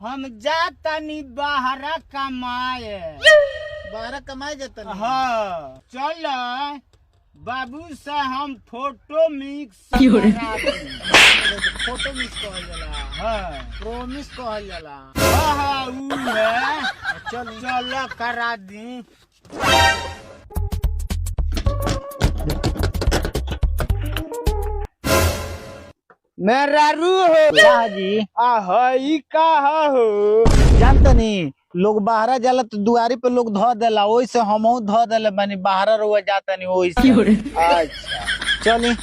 हम जातनी बाहरा कमाए। बाहर कमाए जाता नहीं। हाँ चल बाबू से हम फोटो मिक्स करा दी। फोटो मिस कहल जाला, हाँ प्रोमिस कहल जाला। हाँ हाँ ऊ है। चल चल करा दी। मेहरारू हो जी हई कहा हो। जानता नहीं, लोग बाहर जाला तो दुआरी पे लोग धो देला, ओइ से हमहू धो देले बानी। बाहर रुआ जाता नहीं ओइ से। अच्छा चली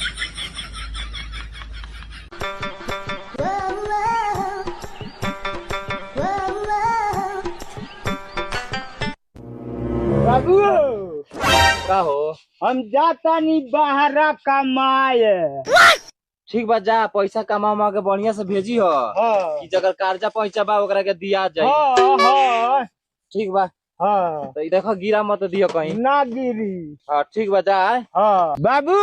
बाबू का हो। हम जातानी बाहरा कमाए। ठीक बा, जा पैसा कमा उमा के बढ़िया से भेजी हो। हाँ कि जगह कर्जा पैसा बा ओकरा के दिया जाए। हाँ हाँ ठीक बा, हाँ तो देखो गिरा मत दियो कहीं। ना गिरी। हाँ ठीक बा, जा। हाँ बाबू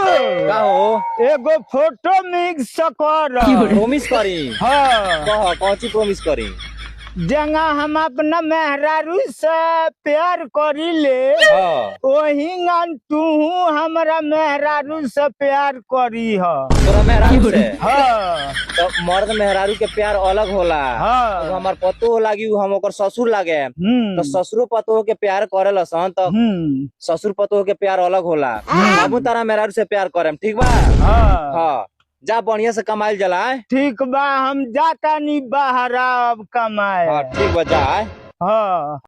का हो। एगो फोटो मिक्स कर। प्रोमिस करी। हाँ कह कौन सी प्रोमिस करी। जंगा हम अपना मेहरारू से प्यार करी ले हाँ वही तू हमारा मेहरारू से प्यार करी ह। तोरा मेहरारू से। हाँ तो मर्द मेहरारू के प्यार अलग होला। हाँ तो हमार पतो लागी उ हम ओकर ससुर लागे। तो ससुरो पतो के प्यार करे लसन तो ससुर पतो के प्यार अलग होला। बाबू तारा मेहरारू से प्यार करेम, ठीक बा। हाँ हाँ जा बढ़िया से कमाइल जलाए। ठीक बा हम जाता नहीं बाहर अब कमाए। हाँ ठीक बा, जा। हाँ